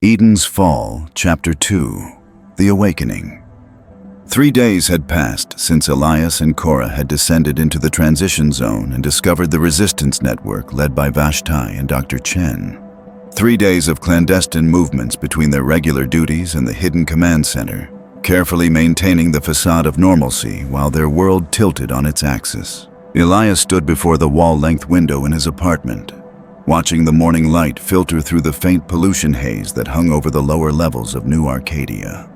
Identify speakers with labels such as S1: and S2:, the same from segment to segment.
S1: Eden's Fall, Chapter 2, The Awakening. 3 days had passed since Elias and Cora had descended into the transition zone and discovered the resistance network led by Vashti and Dr. Chen. 3 days of clandestine movements between their regular duties and the hidden command center, carefully maintaining the facade of normalcy while their world tilted on its axis. Elias stood before the wall-length window in his apartment, watching the morning light filter through the faint pollution haze that hung over the lower levels of New Arcadia.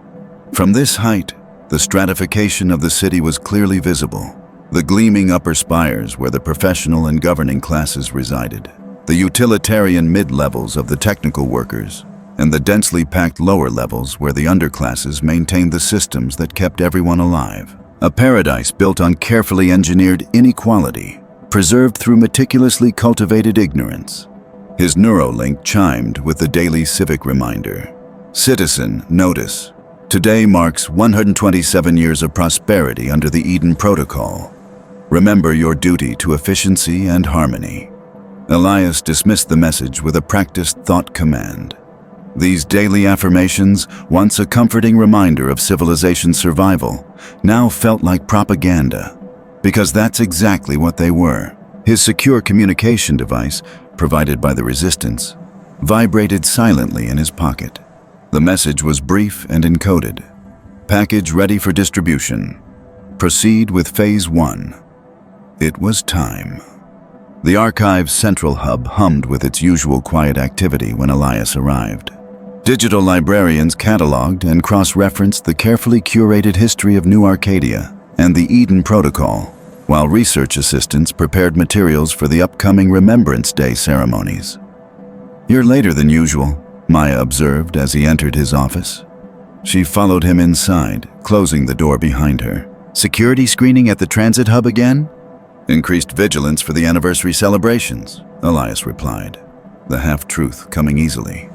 S1: From this height, the stratification of the city was clearly visible. The gleaming upper spires where the professional and governing classes resided, the utilitarian mid-levels of the technical workers, and the densely packed lower levels where the underclasses maintained the systems that kept everyone alive. A paradise built on carefully engineered inequality, preserved through meticulously cultivated ignorance. His Neuralink chimed with the daily civic reminder. Citizen, notice. Today marks 127 years of prosperity under the Eden Protocol. Remember your duty to efficiency and harmony. Elias dismissed the message with a practiced thought command. These daily affirmations, once a comforting reminder of civilization's survival, now felt like propaganda. Because that's exactly what they were. His secure communication device, provided by the Resistance, vibrated silently in his pocket. The message was brief and encoded. Package ready for distribution. Proceed with Phase 1. It was time. The archive's central hub hummed with its usual quiet activity when Elias arrived. Digital librarians cataloged and cross-referenced the carefully curated history of New Arcadia and the Eden Protocol, while research assistants prepared materials for the upcoming Remembrance Day ceremonies. "You're later than usual," Maya observed as he entered his office. She followed him inside, closing the door behind her. "Security screening at the transit hub again?" "Increased vigilance for the anniversary celebrations," Elias replied, the half-truth coming easily.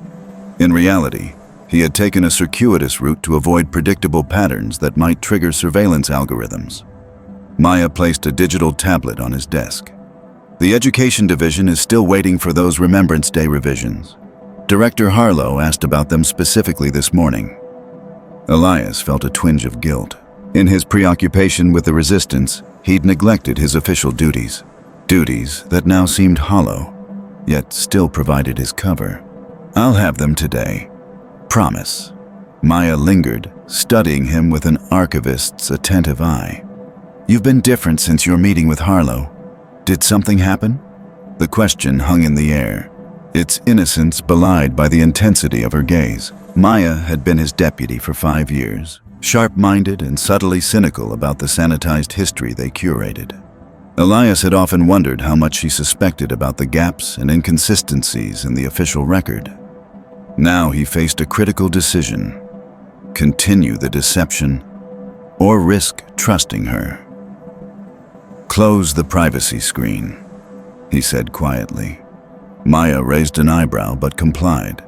S1: In reality, he had taken a circuitous route to avoid predictable patterns that might trigger surveillance algorithms. Maya placed a digital tablet on his desk. "The Education Division is still waiting for those Remembrance Day revisions. Director Harlow asked about them specifically this morning." Elias felt a twinge of guilt. In his preoccupation with the Resistance, he'd neglected his official duties. Duties that now seemed hollow, yet still provided his cover. "I'll have them today. Promise." Maya lingered, studying him with an archivist's attentive eye. "You've been different since your meeting with Harlow. Did something happen?" The question hung in the air, its innocence belied by the intensity of her gaze. Maya had been his deputy for 5 years, sharp-minded and subtly cynical about the sanitized history they curated. Elias had often wondered how much she suspected about the gaps and inconsistencies in the official record. Now he faced a critical decision: continue the deception or risk trusting her. "Close the privacy screen," he said quietly. Maya raised an eyebrow but complied,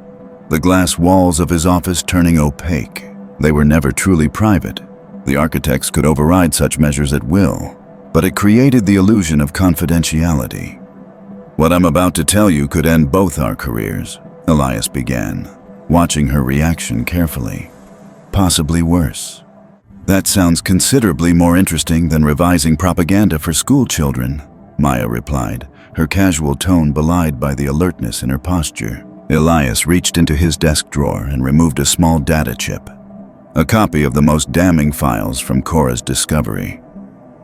S1: the glass walls of his office turning opaque. They were never truly private. The architects could override such measures at will, but it created the illusion of confidentiality. "What I'm about to tell you could end both our careers," Elias began, watching her reaction carefully. "Possibly worse." "That sounds considerably more interesting than revising propaganda for school children," Maya replied, her casual tone belied by the alertness in her posture. Elias reached into his desk drawer and removed a small data chip, a copy of the most damning files from Cora's discovery.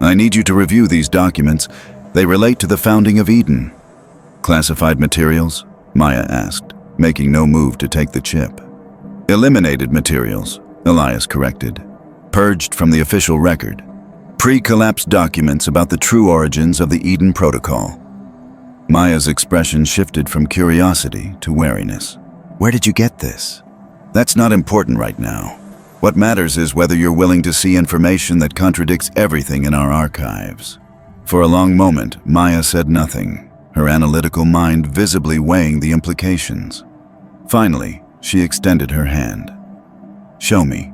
S1: "I need you to review these documents. They relate to the founding of Eden." "Classified materials?" Maya asked, making no move to take the chip. "Eliminated materials," Elias corrected. "Purged from the official record. Pre-collapse documents about the true origins of the Eden Protocol." Maya's expression shifted from curiosity to wariness. "Where did you get this?" "That's not important right now. What matters is whether you're willing to see information that contradicts everything in our archives." For a long moment, Maya said nothing, her analytical mind visibly weighing the implications. Finally, she extended her hand. "Show me."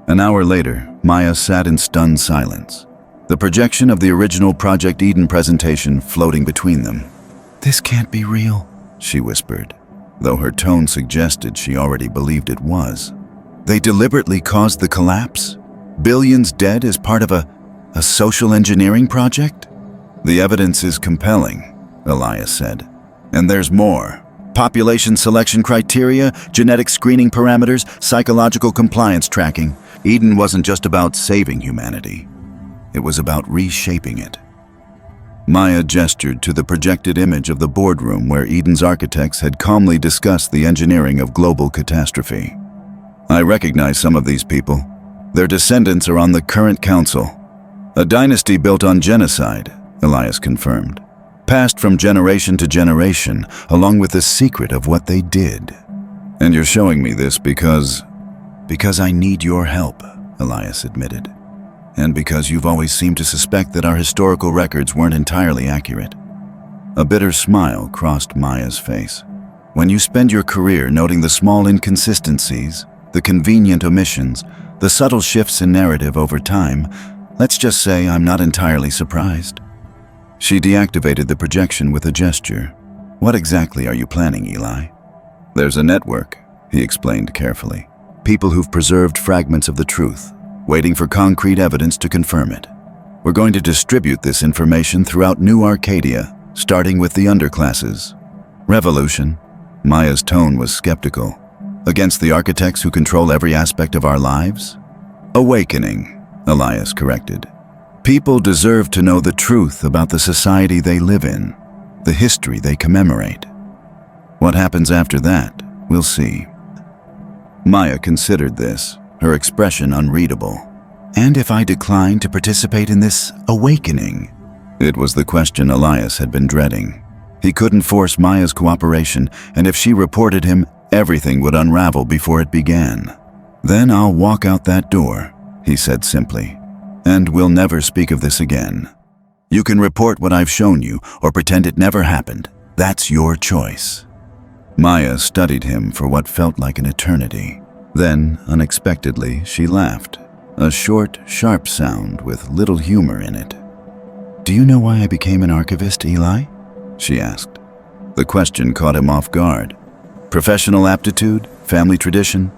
S1: An hour later, Maya sat in stunned silence, the projection of the original Project Eden presentation floating between them. "This can't be real," she whispered. though her tone suggested she already believed it was. They deliberately caused the collapse? Billions dead as part of a social engineering project? The evidence is compelling, Elias said. And there's more. Population selection criteria, genetic screening parameters, psychological compliance tracking. Eden wasn't just about saving humanity. It was about reshaping it. Maya gestured to the projected image of the boardroom where Eden's architects had calmly discussed the engineering of global catastrophe. I recognize some of these people. Their descendants are on the current council. A dynasty built on genocide, Elias confirmed. Passed from generation to generation, along with the secret of what they did. And you're showing me this because I need your help, Elias admitted. And because you've always seemed to suspect that our historical records weren't entirely accurate. A bitter smile crossed Maya's face. When you spend your career noting the small inconsistencies, the convenient omissions, the subtle shifts in narrative over time, let's just say I'm not entirely surprised. She deactivated the projection with a gesture. What exactly are you planning, Eli? There's a network, he explained carefully. People who've preserved fragments of the truth, waiting for concrete evidence to confirm it. We're going to distribute this information throughout New Arcadia, starting with the underclasses. Revolution? Maya's tone was skeptical. Against the architects who control every aspect of our lives? Awakening, Elias corrected. People deserve to know the truth about the society they live in, the history they commemorate. What happens after that, we'll see. Maya considered this, her expression unreadable. And if I decline to participate in this awakening? It was the question Elias had been dreading. He couldn't force Maya's cooperation, and if she reported him, everything would unravel before it began. Then I'll walk out that door, he said simply. And we'll never speak of this again. You can report what I've shown you or pretend it never happened. That's your choice. Maya studied him for what felt like an eternity. Then, unexpectedly, she laughed. A short, sharp sound with little humor in it. Do you know why I became an archivist, Eli? She asked. The question caught him off guard. Professional aptitude? Family tradition?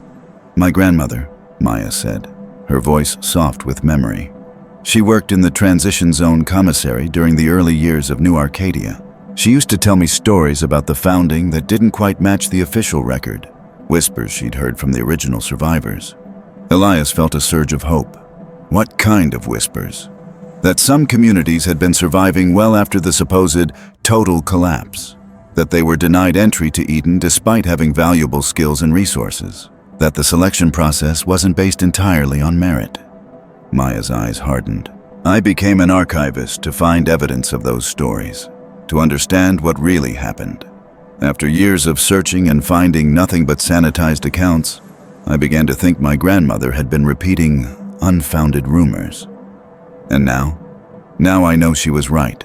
S1: My grandmother, Maya said, her voice soft with memory. She worked in the transition zone commissary during the early years of New Arcadia. She used to tell me stories about the founding that didn't quite match the official record, whispers she'd heard from the original survivors. Elias felt a surge of hope. What kind of whispers? That some communities had been surviving well after the supposed total collapse. That they were denied entry to Eden despite having valuable skills and resources. That the selection process wasn't based entirely on merit. Maya's eyes hardened. I became an archivist to find evidence of those stories, to understand what really happened. After years of searching and finding nothing but sanitized accounts, I began to think my grandmother had been repeating unfounded rumors. And now I know she was right.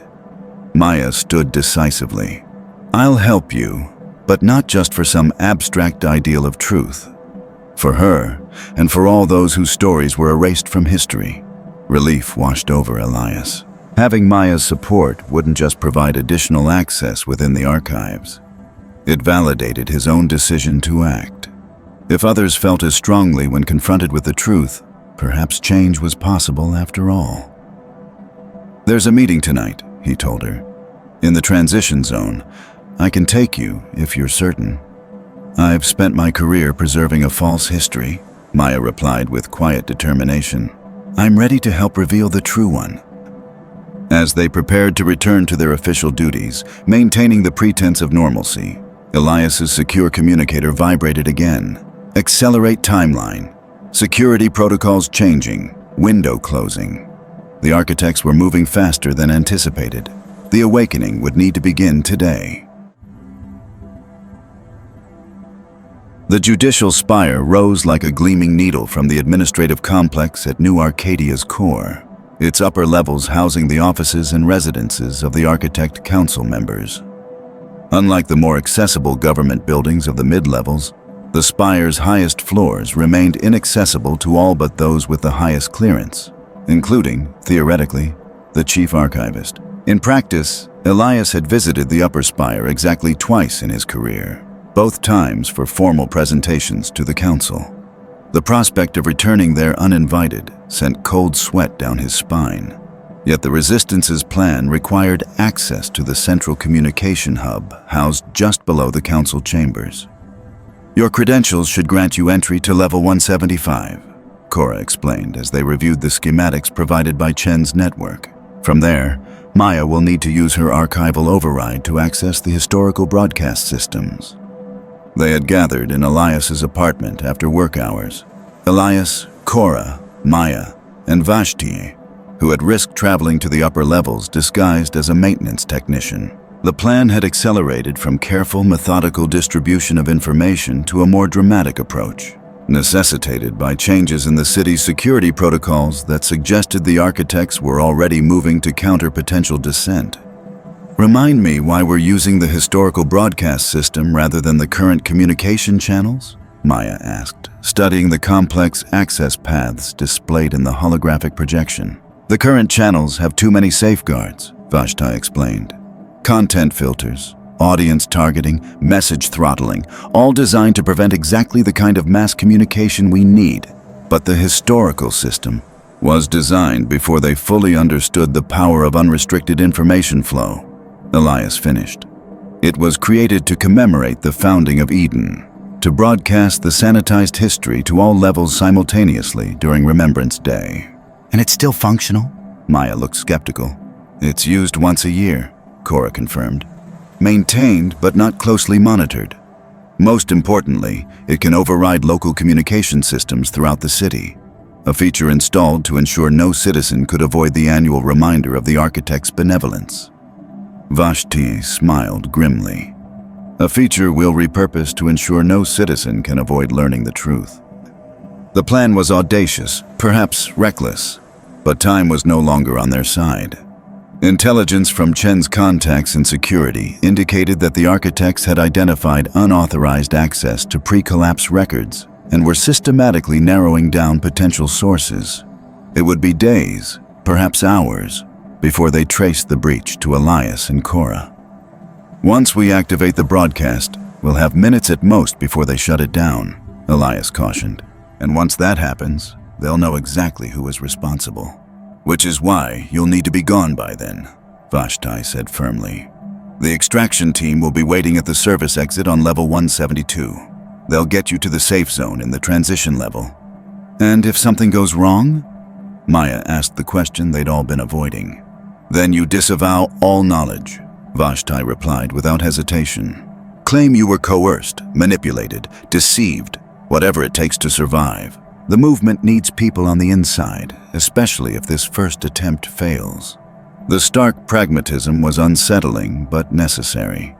S1: Maya stood decisively. I'll help you, but not just for some abstract ideal of truth. For her, and for all those whose stories were erased from history. Relief washed over Elias. Having Maya's support wouldn't just provide additional access within the archives. It validated his own decision to act. If others felt as strongly when confronted with the truth, perhaps change was possible after all. There's a meeting tonight, he told her. In the transition zone. I can take you if you're certain. I've spent my career preserving a false history, Maya replied with quiet determination. I'm ready to help reveal the true one. As they prepared to return to their official duties, maintaining the pretense of normalcy, Elias's secure communicator vibrated again. Accelerate timeline. Security protocols changing. Window closing. The architects were moving faster than anticipated. The awakening would need to begin today. The judicial spire rose like a gleaming needle from the administrative complex at New Arcadia's core, its upper levels housing the offices and residences of the architect council members. Unlike the more accessible government buildings of the mid-levels, the spire's highest floors remained inaccessible to all but those with the highest clearance, including, theoretically, the Chief Archivist. In practice, Elias had visited the upper spire exactly twice in his career. both times for formal presentations to the council. The prospect of returning there uninvited sent cold sweat down his spine. Yet the Resistance's plan required access to the central communication hub housed just below the council chambers. Your credentials should grant you entry to level 175, Cora explained as they reviewed the schematics provided by Chen's network. From there, Maya will need to use her archival override to access the historical broadcast systems. They had gathered in Elias's apartment after work hours. Elias, Cora, Maya, and Vashti, who had risked traveling to the upper levels disguised as a maintenance technician. The plan had accelerated from careful, methodical distribution of information to a more dramatic approach, necessitated by changes in the city's security protocols that suggested the architects were already moving to counter potential dissent. Remind me why we're using the historical broadcast system rather than the current communication channels? Maya asked, studying the complex access paths displayed in the holographic projection. The current channels have too many safeguards, Vashti explained. Content filters, audience targeting, message throttling, all designed to prevent exactly the kind of mass communication we need. But the historical system was designed before they fully understood the power of unrestricted information flow. Elias finished. It was created to commemorate the founding of Eden, to broadcast the sanitized history to all levels simultaneously during Remembrance Day. And it's still functional? Maya looked skeptical. It's used once a year, Cora confirmed. Maintained but not closely monitored. Most importantly, it can override local communication systems throughout the city, a feature installed to ensure no citizen could avoid the annual reminder of the architect's benevolence. Vashti smiled grimly. A feature we'll repurpose to ensure no citizen can avoid learning the truth. The plan was audacious, perhaps reckless, but time was no longer on their side. Intelligence from Chen's contacts in security indicated that the architects had identified unauthorized access to pre-collapse records and were systematically narrowing down potential sources. It would be days, perhaps hours, before they traced the breach to Elias and Cora. Once we activate the broadcast, we'll have minutes at most before they shut it down, Elias cautioned. And once that happens, they'll know exactly who is responsible. Which is why you'll need to be gone by then, Vashti said firmly. The extraction team will be waiting at the service exit on level 172. They'll get you to the safe zone in the transition level. And if something goes wrong? Maya asked the question they'd all been avoiding. Then you disavow all knowledge, Vashti replied without hesitation. Claim you were coerced, manipulated, deceived, whatever it takes to survive. The movement needs people on the inside, especially if this first attempt fails. The stark pragmatism was unsettling but necessary.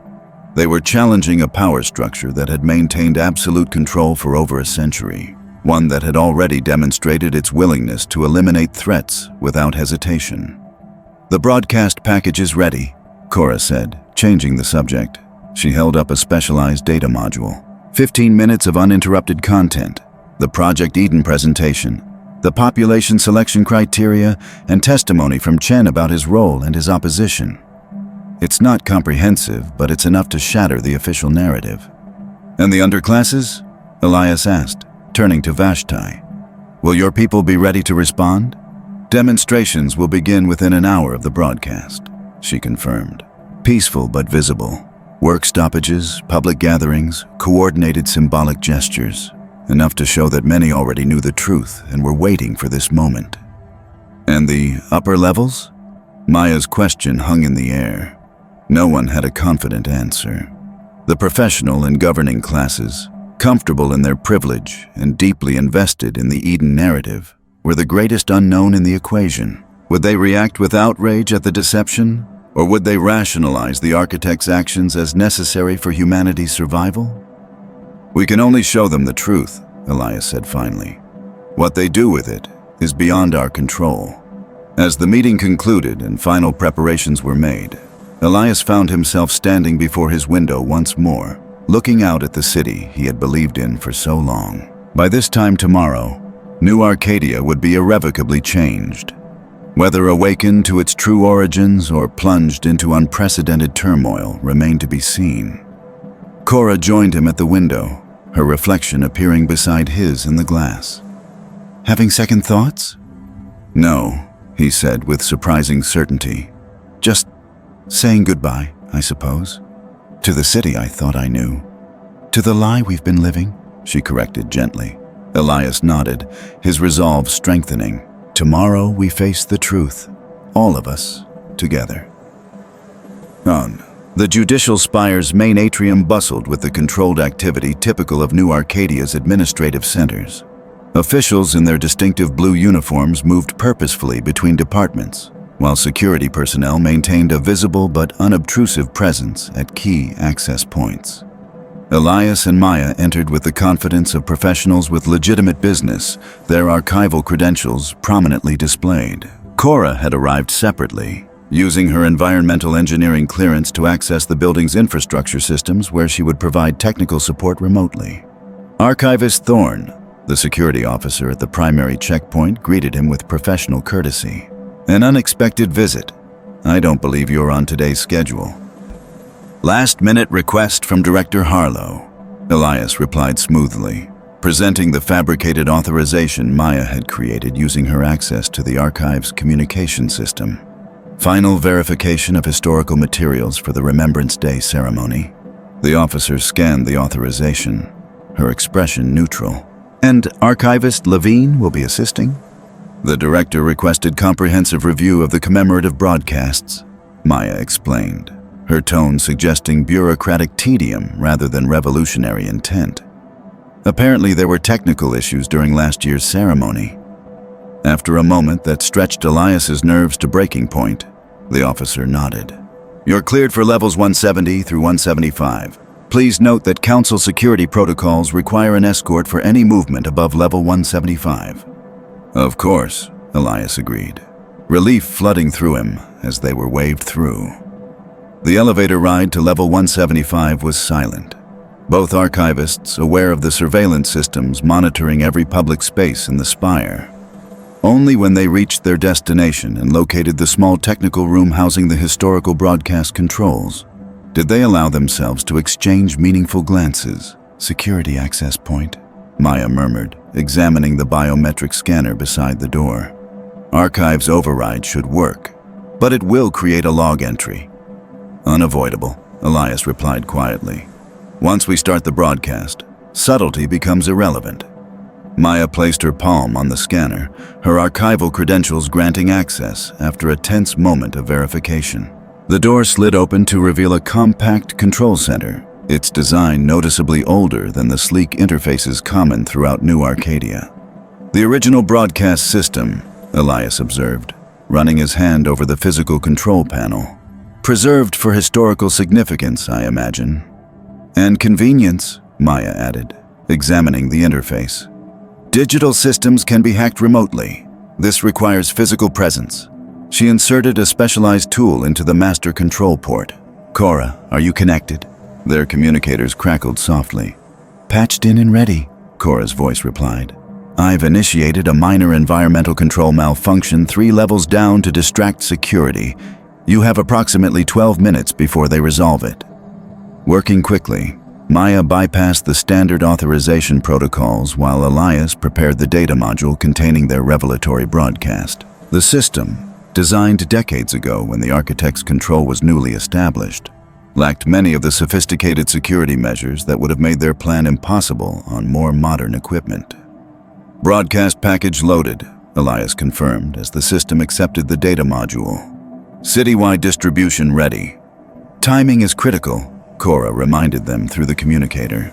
S1: They were challenging a power structure that had maintained absolute control for over a century, one that had already demonstrated its willingness to eliminate threats without hesitation. The broadcast package is ready, Cora said, changing the subject. She held up a specialized data module. 15 minutes of uninterrupted content, the Project Eden presentation, the population selection criteria, and testimony from Chen about his role and his opposition. It's not comprehensive, but it's enough to shatter the official narrative. And the underclasses? Elias asked, turning to Vashti. Will your people be ready to respond? Demonstrations will begin within an hour of the broadcast, she confirmed. Peaceful but visible. Work stoppages, public gatherings, coordinated symbolic gestures. Enough to show that many already knew the truth and were waiting for this moment. And the upper levels? Maya's question hung in the air. No one had a confident answer. The professional and governing classes, comfortable in their privilege and deeply invested in the Eden narrative, were the greatest unknown in the equation. Would they react with outrage at the deception, or would they rationalize the architect's actions as necessary for humanity's survival? We can only show them the truth, Elias said finally. What they do with it is beyond our control. As the meeting concluded and final preparations were made, Elias found himself standing before his window once more, looking out at the city he had believed in for so long. By this time tomorrow, New Arcadia would be irrevocably changed. Whether awakened to its true origins or plunged into unprecedented turmoil remained to be seen. Cora joined him at the window, her reflection appearing beside his in the glass. "Having second thoughts?" "No," he said with surprising certainty. "Just saying goodbye, I suppose. To the city I thought I knew. To the lie we've been living," she corrected gently. Elias nodded, his resolve strengthening. "Tomorrow we face the truth, all of us, together." On. The judicial spire's main atrium bustled with the controlled activity typical of New Arcadia's administrative centers. Officials in their distinctive blue uniforms moved purposefully between departments, while security personnel maintained a visible but unobtrusive presence at key access points. Elias and Maya entered with the confidence of professionals with legitimate business, their archival credentials prominently displayed. Cora had arrived separately, using her environmental engineering clearance to access the building's infrastructure systems where she would provide technical support remotely. Archivist Thorne, the security officer at the primary checkpoint, greeted him with professional courtesy. "An unexpected visit. I don't believe you're on today's schedule." "Last-minute request from Director Harlow," Elias replied smoothly, presenting the fabricated authorization Maya had created using her access to the archive's communication system. "Final verification of historical materials for the Remembrance Day ceremony." The officer scanned the authorization, her expression neutral. "And Archivist Levine will be assisting?" "The director requested comprehensive review of the commemorative broadcasts," Maya explained, her tone suggesting bureaucratic tedium rather than revolutionary intent. "Apparently there were technical issues during last year's ceremony." After a moment that stretched Elias's nerves to breaking point, the officer nodded. "You're cleared for levels 170 through 175. Please note that Council security protocols require an escort for any movement above level 175. "Of course," Elias agreed, relief flooding through him as they were waved through. The elevator ride to level 175 was silent. Both archivists aware of the surveillance systems monitoring every public space in the spire. Only when they reached their destination and located the small technical room housing the historical broadcast controls did they allow themselves to exchange meaningful glances. "Security access point," Maya murmured, examining the biometric scanner beside the door. "Archives override should work, but it will create a log entry." "Unavoidable," Elias replied quietly. "Once we start the broadcast, subtlety becomes irrelevant." Maya placed her palm on the scanner, her archival credentials granting access after a tense moment of verification. The door slid open to reveal a compact control center, its design noticeably older than the sleek interfaces common throughout New Arcadia. "The original broadcast system," Elias observed, running his hand over the physical control panel. "Preserved for historical significance, I imagine." "And convenience," Maya added, examining the interface. "Digital systems can be hacked remotely. This requires physical presence." She inserted a specialized tool into the master control port. "Cora, are you connected?" Their communicators crackled softly. "Patched in and ready," Cora's voice replied. "I've initiated a minor environmental control malfunction 3 levels down to distract security. You have approximately 12 minutes before they resolve it." Working quickly, Maya bypassed the standard authorization protocols while Elias prepared the data module containing their revelatory broadcast. The system, designed decades ago when the architect's control was newly established, lacked many of the sophisticated security measures that would have made their plan impossible on more modern equipment. "Broadcast package loaded," Elias confirmed as the system accepted the data module. "Citywide distribution ready." "Timing is critical," Cora reminded them through the communicator.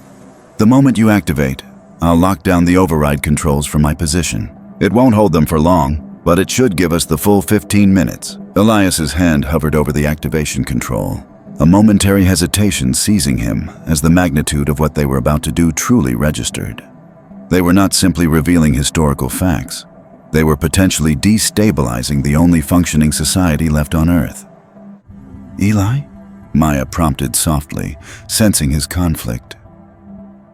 S1: "The moment you activate, I'll lock down the override controls from my position. It won't hold them for long, but it should give us the full 15 minutes. Elias's hand hovered over the activation control, a momentary hesitation seizing him as the magnitude of what they were about to do truly registered. They were not simply revealing historical facts. They were potentially destabilizing the only functioning society left on Earth. "Eli?" Maya prompted softly, sensing his conflict.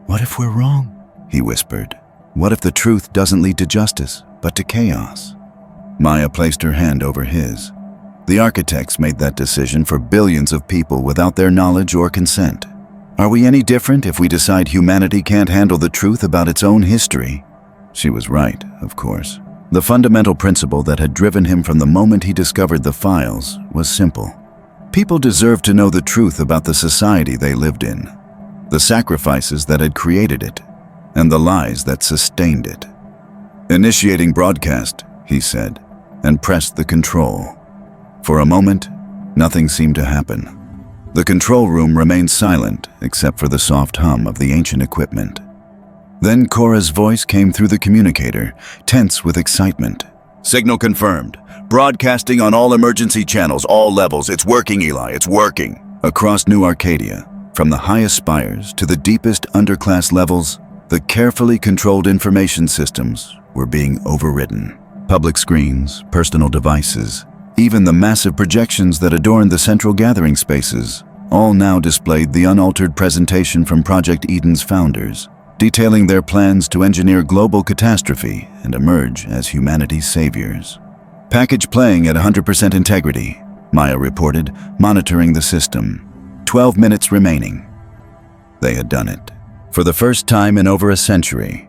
S1: "What if we're wrong?" he whispered. "What if the truth doesn't lead to justice, but to chaos?" Maya placed her hand over his. "The architects made that decision for billions of people without their knowledge or consent. Are we any different if we decide humanity can't handle the truth about its own history? She was right, of course. The fundamental principle that had driven him from the moment he discovered the files was simple. People deserved to know the truth about the society they lived in, the sacrifices that had created it, and the lies that sustained it. Initiating broadcast, he said, and pressed the control. For a moment, nothing seemed to happen. The control room remained silent except for the soft hum of the ancient equipment. Then Cora's voice came through the communicator, tense with excitement. "Signal confirmed. Broadcasting on all emergency channels, all levels. It's working, Eli, it's working." Across New Arcadia, from the highest spires to the deepest underclass levels, the carefully controlled information systems were being overridden. Public screens, personal devices, even the massive projections that adorned the central gathering spaces, all now displayed the unaltered presentation from Project Eden's founders, detailing their plans to engineer global catastrophe and emerge as humanity's saviors. "Package playing at 100% integrity," Maya reported, monitoring the system. 12 minutes remaining. They had done it. For the first time in over a century,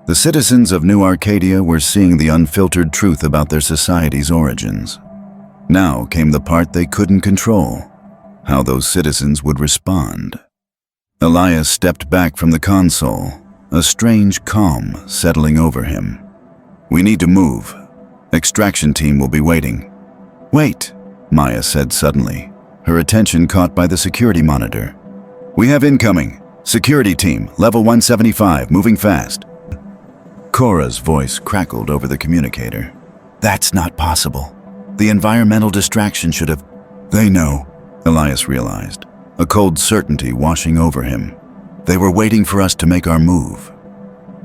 S1: the citizens of New Arcadia were seeing the unfiltered truth about their society's origins. Now came the part they couldn't control: how those citizens would respond. Elias stepped back from the console, a strange calm settling over him. "We need to move. Extraction team will be waiting." "Wait," Maya said suddenly, her attention caught by the security monitor. "We have incoming. Security team, level 175, moving fast." Cora's voice crackled over the communicator. "That's not possible. The environmental distraction should have—" "They know," Elias realized, a cold certainty washing over him. "They were waiting for us to make our move."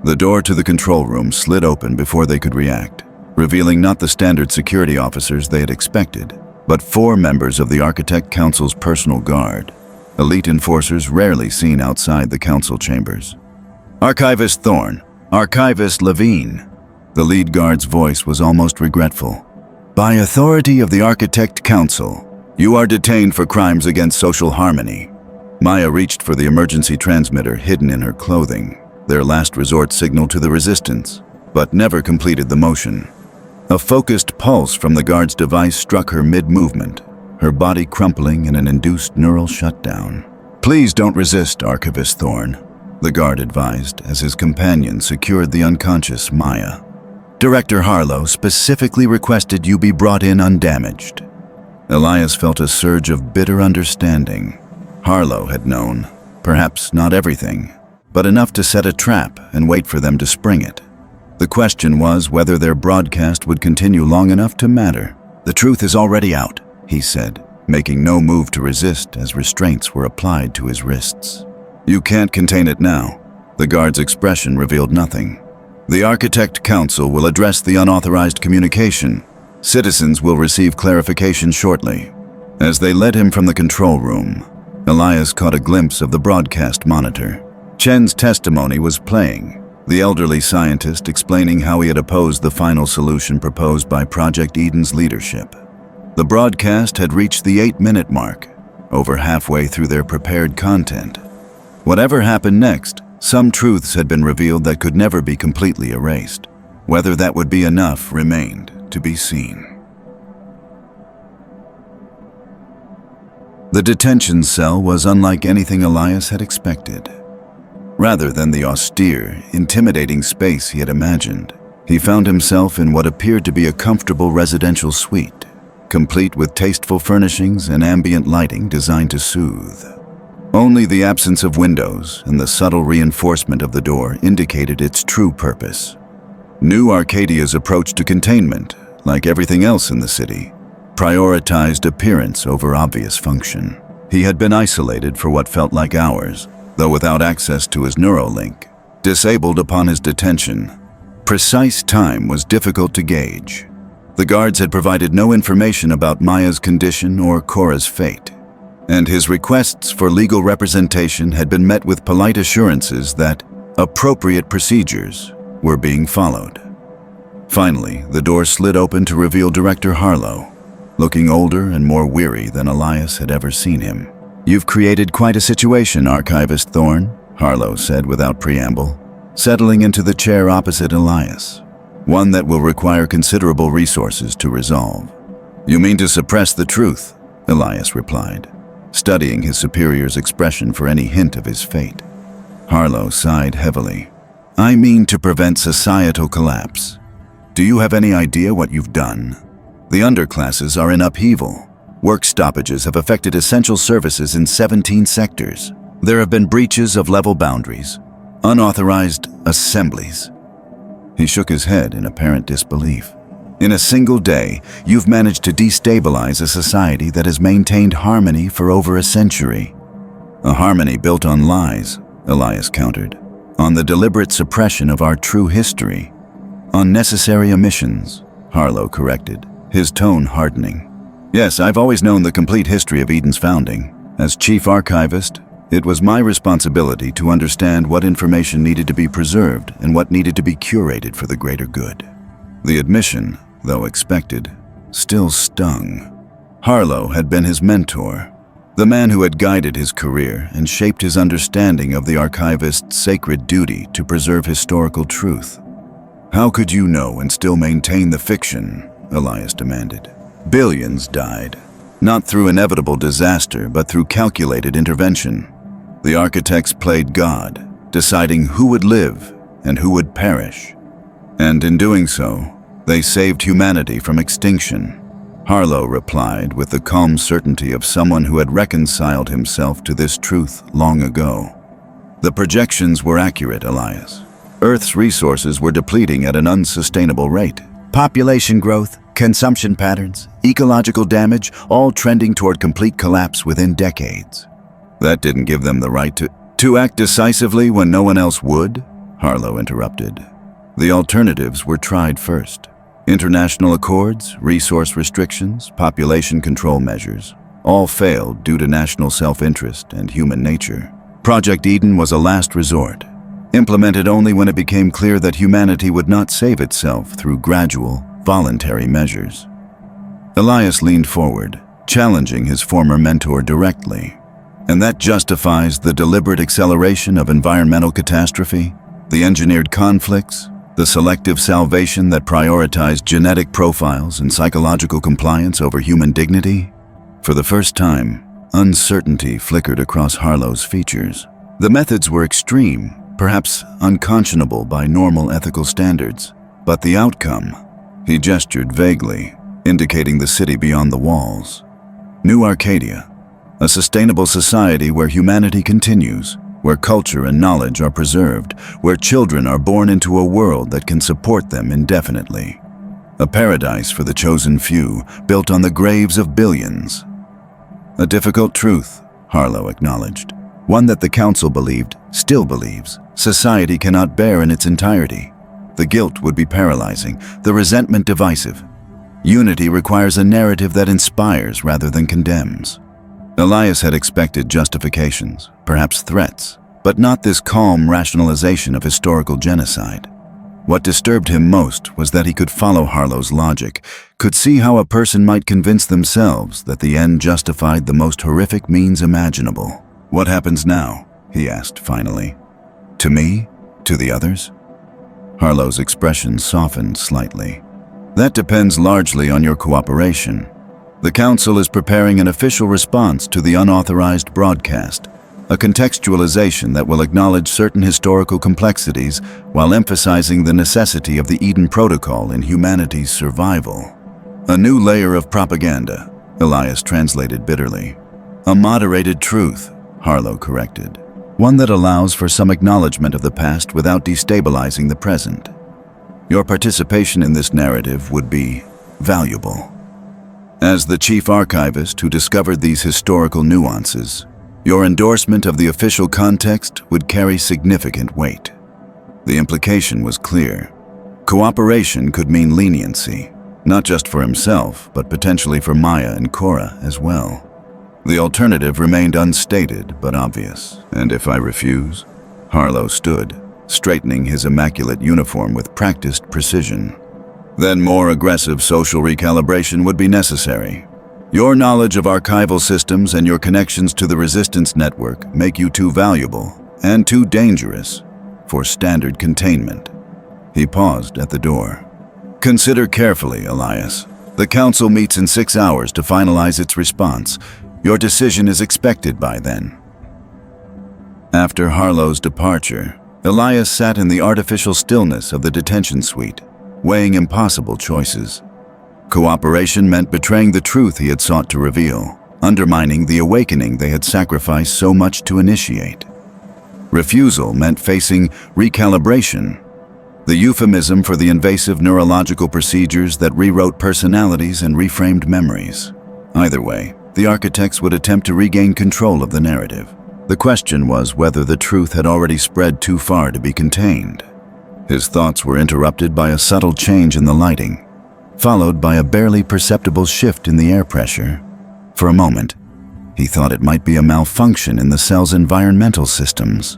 S1: The door to the control room slid open before they could react, revealing not the standard security officers they had expected, but 4 members of the Architect Council's personal guard, elite enforcers rarely seen outside the council chambers. "Archivist Thorne, Archivist Levine." The lead guard's voice was almost regretful. "By authority of the Architect Council, you are detained for crimes against social harmony." Maya reached for the emergency transmitter hidden in her clothing, their last resort signal to the resistance, but never completed the motion. A focused pulse from the guard's device struck her mid-movement, her body crumpling in an induced neural shutdown. "Please don't resist, Archivist Thorne," the guard advised as his companion secured the unconscious Maya. "Director Harlow specifically requested you be brought in undamaged." Elias felt a surge of bitter understanding. Harlow had known, perhaps not everything, but enough to set a trap and wait for them to spring it. The question was whether their broadcast would continue long enough to matter. "The truth is already out," he said, making no move to resist as restraints were applied to his wrists. "You can't contain it now." The guard's expression revealed nothing. "The Architect Council will address the unauthorized communication. Citizens will receive clarification shortly." As they led him from the control room, Elias caught a glimpse of the broadcast monitor. Chen's testimony was playing, the elderly scientist explaining how he had opposed the final solution proposed by Project Eden's leadership. The broadcast had reached the 8-minute mark, over halfway through their prepared content. Whatever happened next, some truths had been revealed that could never be completely erased. Whether that would be enough remained to be seen. The detention cell was unlike anything Elias had expected. Rather than the austere, intimidating space he had imagined, he found himself in what appeared to be a comfortable residential suite, complete with tasteful furnishings and ambient lighting designed to soothe. Only the absence of windows and the subtle reinforcement of the door indicated its true purpose. New Arcadia's approach to containment, like everything else in the city, prioritized appearance over obvious function. He had been isolated for what felt like hours, though without access to his Neuralink, disabled upon his detention. Precise time was difficult to gauge. The guards had provided no information about Maya's condition or Cora's fate, and his requests for legal representation had been met with polite assurances that appropriate procedures were being followed. Finally, the door slid open to reveal Director Harlow, looking older and more weary than Elias had ever seen him. "You've created quite a situation, Archivist Thorne," Harlow said without preamble, settling into the chair opposite Elias. "One that will require considerable resources to resolve." "You mean to suppress the truth?" Elias replied, studying his superior's expression for any hint of his fate. Harlow sighed heavily. "I mean to prevent societal collapse. Do you have any idea what you've done? The underclasses are in upheaval. Work stoppages have affected essential services in 17 sectors. There have been breaches of level boundaries, unauthorized assemblies." He shook his head in apparent disbelief. "In a single day, you've managed to destabilize a society that has maintained harmony for over a century." "A harmony built on lies," Elias countered. "On the deliberate suppression of our true history. On necessary omissions," Harlow corrected, his tone hardening. "Yes, I've always known the complete history of Eden's founding. As Chief Archivist, it was my responsibility to understand what information needed to be preserved and what needed to be curated for the greater good." The admission, though expected, still stung. Harlow had been his mentor, the man who had guided his career and shaped his understanding of the archivist's sacred duty to preserve historical truth. "How could you know and still maintain the fiction?" Elias demanded. "Billions died, not through inevitable disaster, but through calculated intervention. The architects played God, deciding who would live and who would perish. And in doing so, they saved humanity from extinction." Harlow replied with the calm certainty of someone who had reconciled himself to this truth long ago. "The projections were accurate, Elias. Earth's resources were depleting at an unsustainable rate. Population growth, consumption patterns, ecological damage, all trending toward complete collapse within decades. That didn't give them the right to act decisively when no one else would," Harlow interrupted. "The alternatives were tried first. International accords, resource restrictions, population control measures, all failed due to national self-interest and human nature. Project Eden was a last resort, implemented only when it became clear that humanity would not save itself through gradual, voluntary measures." Elias leaned forward, challenging his former mentor directly. "And that justifies the deliberate acceleration of environmental catastrophe, the engineered conflicts, the selective salvation that prioritized genetic profiles and psychological compliance over human dignity?" For the first time, uncertainty flickered across Harlow's features. The methods were extreme, perhaps unconscionable by normal ethical standards. But the outcome? He gestured vaguely, indicating the city beyond the walls. New Arcadia, a sustainable society where humanity continues, where culture and knowledge are preserved, where children are born into a world that can support them indefinitely. A paradise for the chosen few, built on the graves of billions. A difficult truth, Harlow acknowledged. One that the Council believed, still believes, society cannot bear in its entirety. The guilt would be paralyzing, the resentment divisive. Unity requires a narrative that inspires rather than condemns. Elias had expected justifications, perhaps threats, but not this calm rationalization of historical genocide. What disturbed him most was that he could follow Harlow's logic, could see how a person might convince themselves that the end justified the most horrific means imaginable. "What happens now?" he asked finally. "To me? To the others?" Harlow's expression softened slightly. "That depends largely on your cooperation. The Council is preparing an official response to the unauthorized broadcast, a contextualization that will acknowledge certain historical complexities while emphasizing the necessity of the Eden Protocol in humanity's survival." "A new layer of propaganda," Elias translated bitterly. "A moderated truth," Harlow corrected. "One that allows for some acknowledgement of the past without destabilizing the present. Your participation in this narrative would be valuable. As the Chief Archivist who discovered these historical nuances, your endorsement of the official context would carry significant weight." The implication was clear. Cooperation could mean leniency, not just for himself, but potentially for Maya and Cora as well. The alternative remained unstated but obvious. "And if I refuse?" Harlow stood, straightening his immaculate uniform with practiced precision. "Then more aggressive social recalibration would be necessary. Your knowledge of archival systems and your connections to the Resistance Network make you too valuable and too dangerous for standard containment. He paused at the door. Consider carefully, Elias. The Council meets in 6 hours to finalize its response. Your decision is expected by then. After Harlow's departure, Elias sat in the artificial stillness of the detention suite, weighing impossible choices. Cooperation meant betraying the truth he had sought to reveal, undermining the awakening they had sacrificed so much to initiate. Refusal meant facing recalibration, the euphemism for the invasive neurological procedures that rewrote personalities and reframed memories. Either way, the architects would attempt to regain control of the narrative. The question was whether the truth had already spread too far to be contained. His thoughts were interrupted by a subtle change in the lighting, followed by a barely perceptible shift in the air pressure. For a moment, he thought it might be a malfunction in the cell's environmental systems.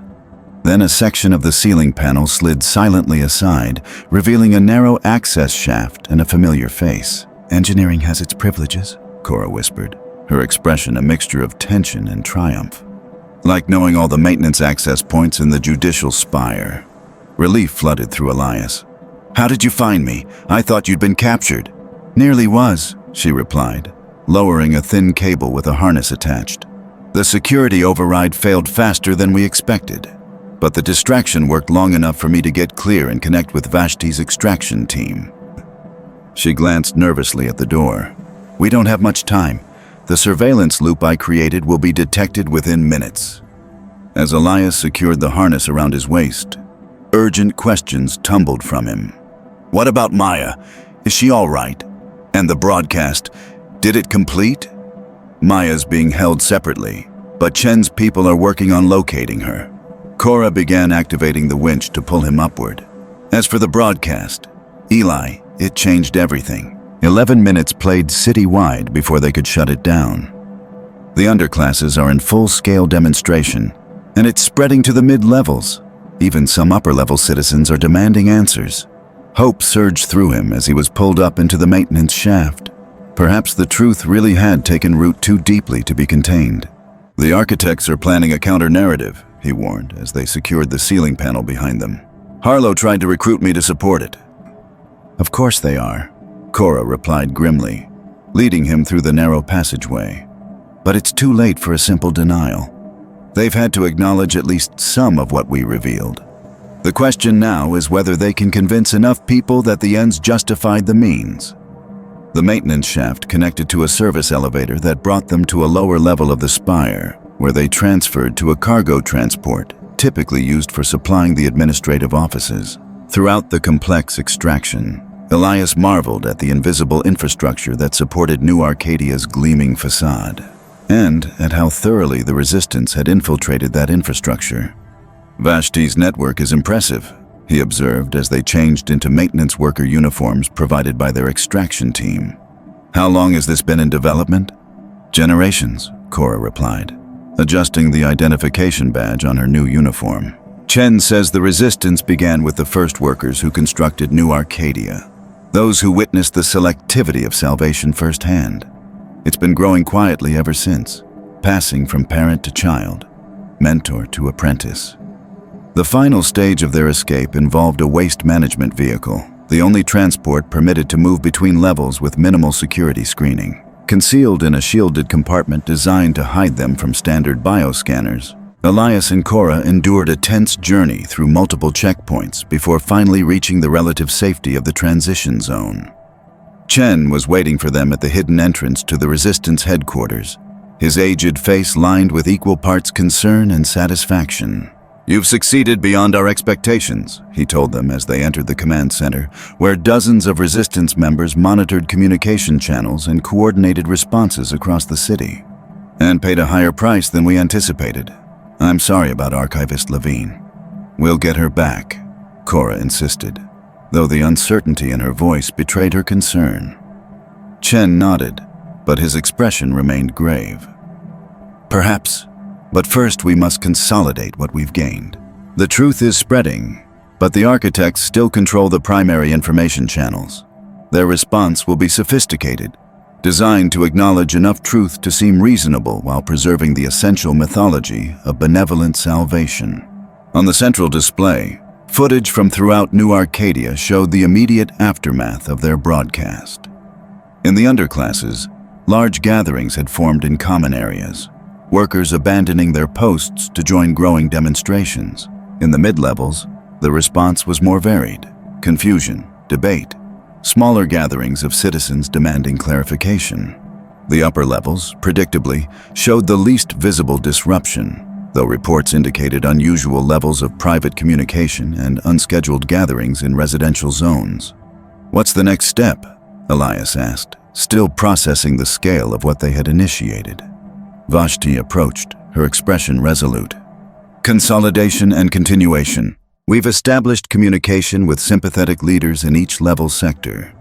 S1: Then a section of the ceiling panel slid silently aside, revealing a narrow access shaft and a familiar face. "Engineering has its privileges," Cora whispered, her expression a mixture of tension and triumph. Like knowing all the maintenance access points in the judicial spire. Relief flooded through Elias. "How did you find me? I thought you'd been captured." "Nearly was," she replied, lowering a thin cable with a harness attached. "The security override failed faster than we expected, but the distraction worked long enough for me to get clear and connect with Vashti's extraction team." She glanced nervously at the door. "We don't have much time. The surveillance loop I created will be detected within minutes." As Elias secured the harness around his waist, urgent questions tumbled from him. "What about Maya? Is she all right? And the broadcast, did it complete?" "Maya's being held separately, but Chen's people are working on locating her." Cora began activating the winch to pull him upward. "As for the broadcast, Eli, it changed everything." 11 minutes played city-wide before they could shut it down. The underclasses are in full-scale demonstration, and it's spreading to the mid-levels. Even some upper-level citizens are demanding answers. Hope surged through him as he was pulled up into the maintenance shaft. Perhaps the truth really had taken root too deeply to be contained. "The architects are planning a counter-narrative," he warned as they secured the ceiling panel behind them. "Harlow tried to recruit me to support it." "Of course they are," Cora replied grimly, leading him through the narrow passageway. "But it's too late for a simple denial. They've had to acknowledge at least some of what we revealed. The question now is whether they can convince enough people that the ends justified the means." The maintenance shaft connected to a service elevator that brought them to a lower level of the spire, where they transferred to a cargo transport, typically used for supplying the administrative offices. Throughout the complex extraction, Elias marveled at the invisible infrastructure that supported New Arcadia's gleaming facade, and at how thoroughly the Resistance had infiltrated that infrastructure. "Vashti's network is impressive," he observed as they changed into maintenance worker uniforms provided by their extraction team. "How long has this been in development?" "Generations," Cora replied, adjusting the identification badge on her new uniform. "Chen says the Resistance began with the first workers who constructed New Arcadia, those who witnessed the selectivity of salvation firsthand. It's been growing quietly ever since, passing from parent to child, mentor to apprentice." The final stage of their escape involved a waste management vehicle, the only transport permitted to move between levels with minimal security screening. Concealed in a shielded compartment designed to hide them from standard bioscanners, Elias and Cora endured a tense journey through multiple checkpoints before finally reaching the relative safety of the transition zone. Chen was waiting for them at the hidden entrance to the Resistance headquarters, his aged face lined with equal parts concern and satisfaction. "You've succeeded beyond our expectations," he told them as they entered the command center, where dozens of Resistance members monitored communication channels and coordinated responses across the city. "And paid a higher price than we anticipated. I'm sorry about Archivist Levine." "We'll get her back," Cora insisted, though the uncertainty in her voice betrayed her concern. Chen nodded, but his expression remained grave. "Perhaps. But first we must consolidate what we've gained. The truth is spreading, but the architects still control the primary information channels. Their response will be sophisticated, designed to acknowledge enough truth to seem reasonable while preserving the essential mythology of benevolent salvation. On the central display, footage from throughout New Arcadia showed the immediate aftermath of their broadcast. In the underclasses, large gatherings had formed in common areas, workers abandoning their posts to join growing demonstrations. In the mid-levels, the response was more varied: confusion, debate, smaller gatherings of citizens demanding clarification. The upper levels, predictably, showed the least visible disruption, though reports indicated unusual levels of private communication and unscheduled gatherings in residential zones. "What's the next step?" Elias asked, still processing the scale of what they had initiated. Vashti approached, her expression resolute. "Consolidation and continuation. We've established communication with sympathetic leaders in each level sector.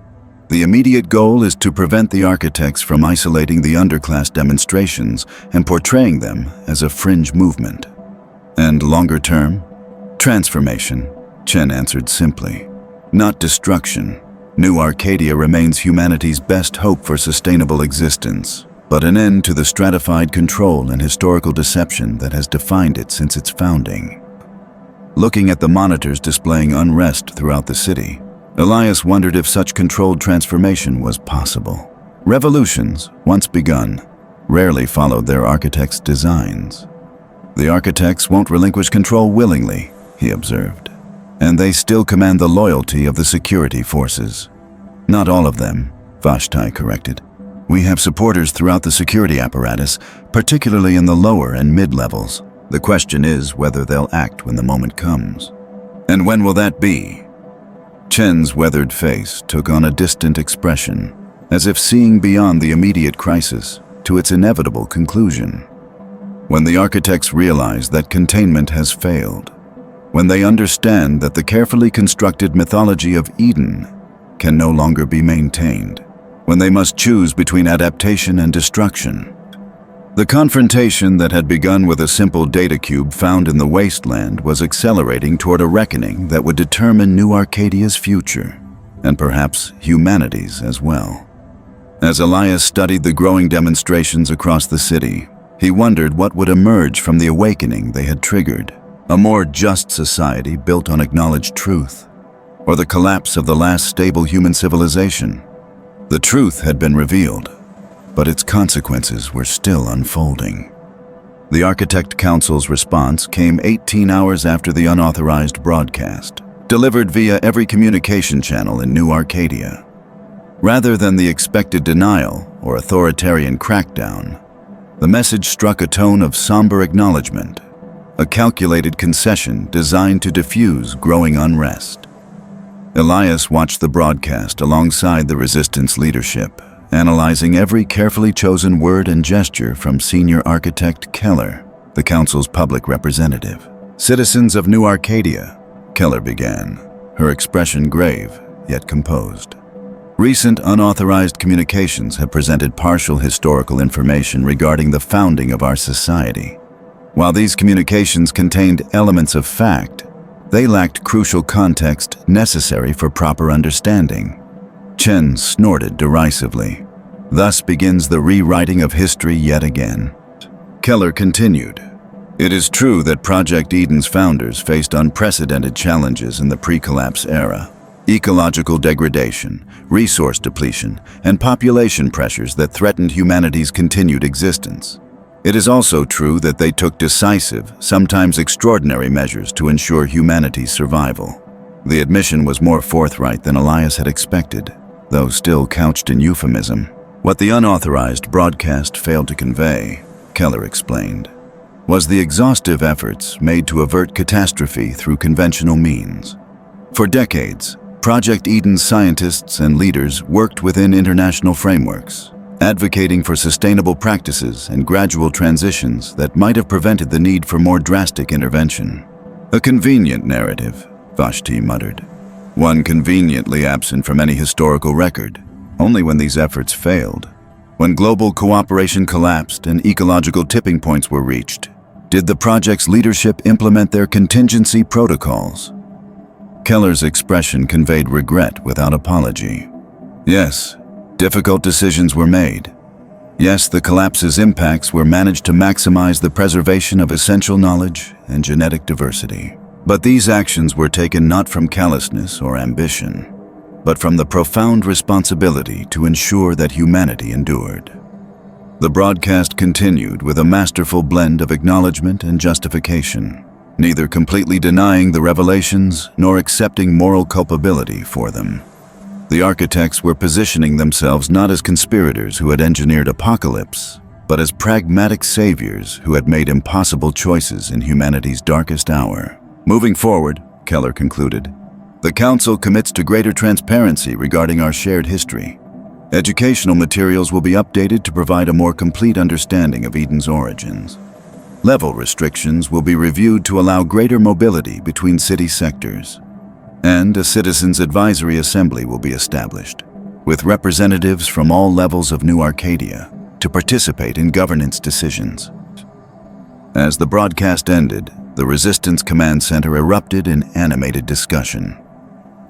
S1: The immediate goal is to prevent the architects from isolating the underclass demonstrations and portraying them as a fringe movement. And longer term? Transformation," Chen answered simply. "Not destruction. New Arcadia remains humanity's best hope for sustainable existence, but an end to the stratified control and historical deception that has defined it since its founding." Looking at the monitors displaying unrest throughout the city, Elias wondered if such controlled transformation was possible. Revolutions, once begun, rarely followed their architects' designs. "The architects won't relinquish control willingly," he observed, "and they still command the loyalty of the security forces." "Not all of them," Vashti corrected. "We have supporters throughout the security apparatus, particularly in the lower and mid-levels. The question is whether they'll act when the moment comes." "And when will that be?" Chen's weathered face took on a distant expression, as if seeing beyond the immediate crisis to its inevitable conclusion. "When the architects realize that containment has failed, when they understand that the carefully constructed mythology of Eden can no longer be maintained, when they must choose between adaptation and destruction." The confrontation that had begun with a simple data cube found in the wasteland was accelerating toward a reckoning that would determine New Arcadia's future, and perhaps humanity's as well. As Elias studied the growing demonstrations across the city, he wondered what would emerge from the awakening they had triggered: a more just society built on acknowledged truth, or the collapse of the last stable human civilization. The truth had been revealed, but its consequences were still unfolding. The Architect Council's response came 18 hours after the unauthorized broadcast, delivered via every communication channel in New Arcadia. Rather than the expected denial or authoritarian crackdown, the message struck a tone of somber acknowledgement, a calculated concession designed to diffuse growing unrest. Elias watched the broadcast alongside the resistance leadership, analyzing every carefully chosen word and gesture from Senior Architect Keller, the Council's public representative. "Citizens of New Arcadia," Keller began, her expression grave yet composed. "Recent unauthorized communications have presented partial historical information regarding the founding of our society. While these communications contained elements of fact, they lacked crucial context necessary for proper understanding." Chen snorted derisively. "Thus begins the rewriting of history yet again." Keller continued, "It is true that Project Eden's founders faced unprecedented challenges in the pre-collapse era: ecological degradation, resource depletion, and population pressures that threatened humanity's continued existence. It is also true that they took decisive, sometimes extraordinary measures to ensure humanity's survival." The admission was more forthright than Elias had expected, though still couched in euphemism. "What the unauthorized broadcast failed to convey," Keller explained, "was the exhaustive efforts made to avert catastrophe through conventional means. For decades, Project Eden's scientists and leaders worked within international frameworks, advocating for sustainable practices and gradual transitions that might have prevented the need for more drastic intervention." "A convenient narrative," Vashti muttered. "One conveniently absent from any historical record. Only when these efforts failed, when global cooperation collapsed and ecological tipping points were reached, did the project's leadership implement their contingency protocols." Keller's expression conveyed regret without apology. "Yes, Difficult decisions were made. Yes, the collapse's impacts were managed to maximize the preservation of essential knowledge and genetic diversity. But these actions were taken not from callousness or ambition, but from the profound responsibility to ensure that humanity endured. The broadcast continued with a masterful blend of acknowledgement and justification, neither completely denying the revelations nor accepting moral culpability for them. The architects were positioning themselves not as conspirators who had engineered apocalypse, but as pragmatic saviors who had made impossible choices in humanity's darkest hour. Moving forward, Keller concluded, the Council commits to greater transparency regarding our shared history. Educational materials will be updated to provide a more complete understanding of Eden's origins. Level restrictions will be reviewed to allow greater mobility between city sectors. And a Citizens Advisory Assembly will be established, with representatives from all levels of New Arcadia to participate in governance decisions. As the broadcast ended, the Resistance Command Center erupted in animated discussion.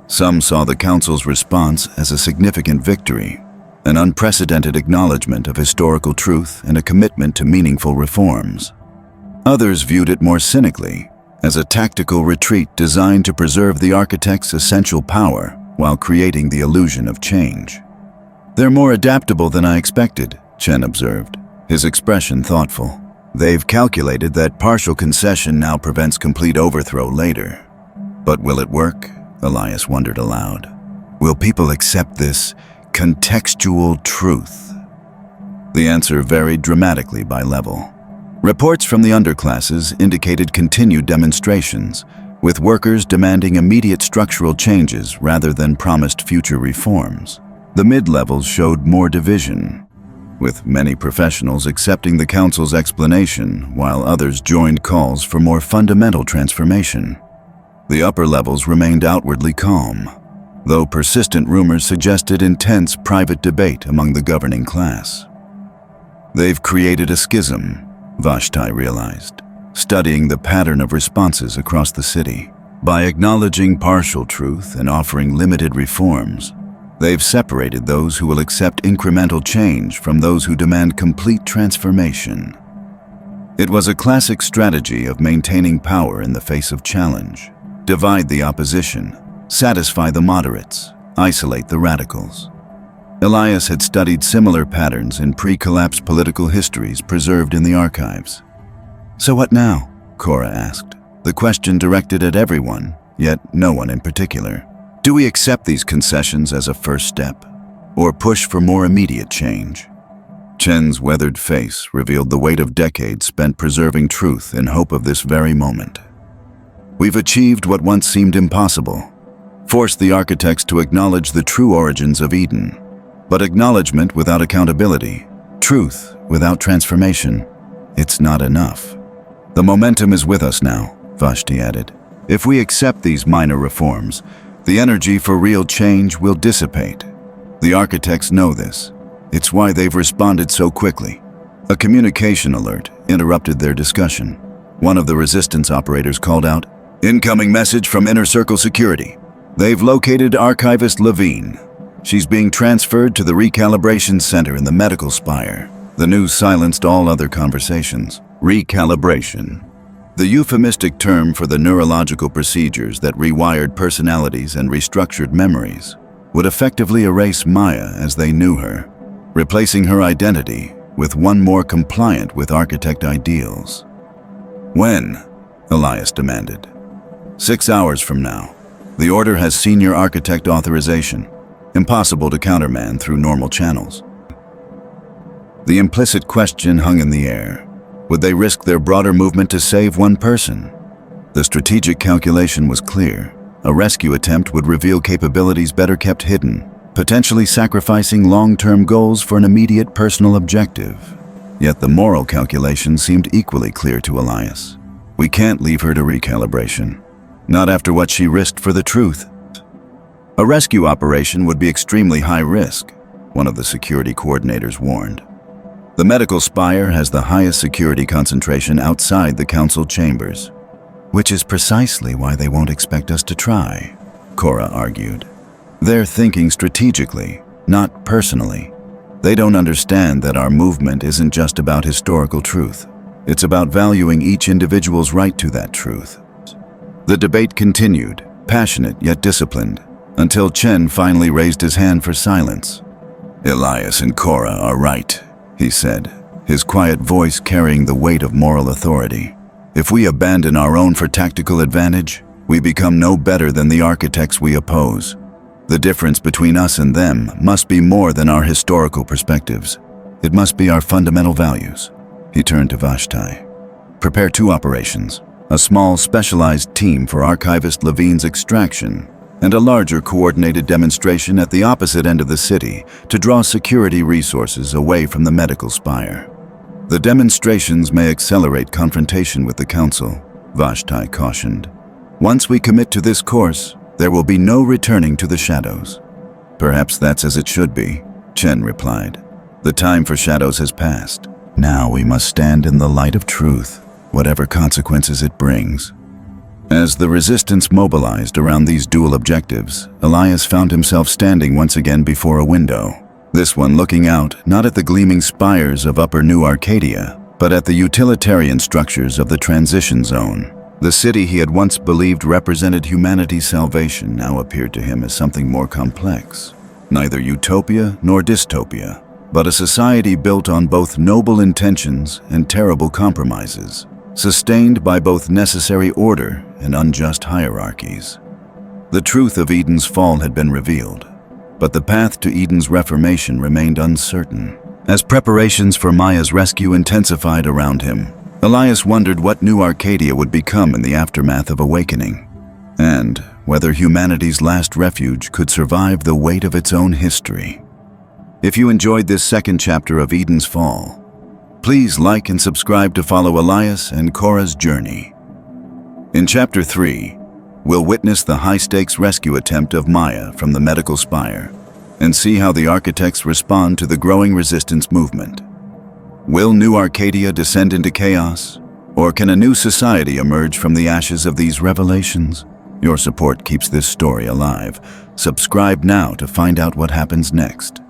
S1: Some saw the Council's response as a significant victory, an unprecedented acknowledgement of historical truth and a commitment to meaningful reforms. Others viewed it more cynically, as a tactical retreat designed to preserve the architect's essential power while creating the illusion of change. They're more adaptable than I expected, Chen observed, his expression thoughtful. They've calculated that partial concession now prevents complete overthrow later. But will it work? Elias wondered aloud. Will people accept this contextual truth? The answer varied dramatically by level. Reports from the underclasses indicated continued demonstrations, with workers demanding immediate structural changes rather than promised future reforms. The mid-levels showed more division, with many professionals accepting the Council's explanation while others joined calls for more fundamental transformation. The upper levels remained outwardly calm, though persistent rumors suggested intense private debate among the governing class. They've created a schism, Vashti realized, studying the pattern of responses across the city. By acknowledging partial truth and offering limited reforms, they've separated those who will accept incremental change from those who demand complete transformation. It was a classic strategy of maintaining power in the face of challenge. Divide the opposition, satisfy the moderates, isolate the radicals. Elias had studied similar patterns in pre-collapse political histories preserved in the archives. So what now? Cora asked, the question directed at everyone, yet no one in particular. Do we accept these concessions as a first step, or push for more immediate change? Chen's weathered face revealed the weight of decades spent preserving truth in hope of this very moment. We've achieved what once seemed impossible, forced the architects to acknowledge the true origins of Eden. But acknowledgement without accountability, truth without transformation, it's not enough. The momentum is with us now, Vashti added. If we accept these minor reforms, the energy for real change will dissipate. The architects know this. It's why they've responded so quickly. A communication alert interrupted their discussion. One of the resistance operators called out, "Incoming message from Inner Circle Security. They've located Archivist Levine. She's being transferred to the recalibration center in the medical spire." The news silenced all other conversations. Recalibration, the euphemistic term for the neurological procedures that rewired personalities and restructured memories, would effectively erase Maya as they knew her, replacing her identity with one more compliant with architect ideals. When? Elias demanded. 6 hours from now. The order has senior architect authorization. Impossible to countermand through normal channels. The implicit question hung in the air. Would they risk their broader movement to save one person? The strategic calculation was clear. A rescue attempt would reveal capabilities better kept hidden, potentially sacrificing long-term goals for an immediate personal objective. Yet the moral calculation seemed equally clear to Elias. We can't leave her to recalibration. Not after what she risked for the truth. A rescue operation would be extremely high risk, one of the security coordinators warned. The medical spire has the highest security concentration outside the council chambers, which is precisely why they won't expect us to try, Cora argued. They're thinking strategically, not personally. They don't understand that our movement isn't just about historical truth. It's about valuing each individual's right to that truth. The debate continued, passionate yet disciplined, until Chen finally raised his hand for silence. "Elias and Cora are right," he said, his quiet voice carrying the weight of moral authority. "If we abandon our own for tactical advantage, we become no better than the architects we oppose. The difference between us and them must be more than our historical perspectives. It must be our fundamental values." He turned to Vashti. "Prepare 2 operations, a small specialized team for Archivist Levine's extraction, and a larger coordinated demonstration at the opposite end of the city to draw security resources away from the medical spire. The demonstrations may accelerate confrontation with the Council," Vashti cautioned. "Once we commit to this course, there will be no returning to the shadows." "Perhaps that's as it should be," Chen replied. "The time for shadows has passed. Now we must stand in the light of truth, whatever consequences it brings." As the resistance mobilized around these dual objectives, Elias found himself standing once again before a window. This one looking out not at the gleaming spires of Upper New Arcadia, but at the utilitarian structures of the transition zone. The city he had once believed represented humanity's salvation now appeared to him as something more complex. Neither utopia nor dystopia, but a society built on both noble intentions and terrible compromises, sustained by both necessary order and unjust hierarchies. The truth of Eden's fall had been revealed, but the path to Eden's reformation remained uncertain. As preparations for Maya's rescue intensified around him, Elias wondered what New Arcadia would become in the aftermath of Awakening, and whether humanity's last refuge could survive the weight of its own history. If you enjoyed this second chapter of Eden's Fall, please like and subscribe to follow Elias and Cora's journey. In Chapter 3, we'll witness the high-stakes rescue attempt of Maya from the medical spire and see how the architects respond to the growing resistance movement. Will New Arcadia descend into chaos, or can a new society emerge from the ashes of these revelations? Your support keeps this story alive. Subscribe now to find out what happens next.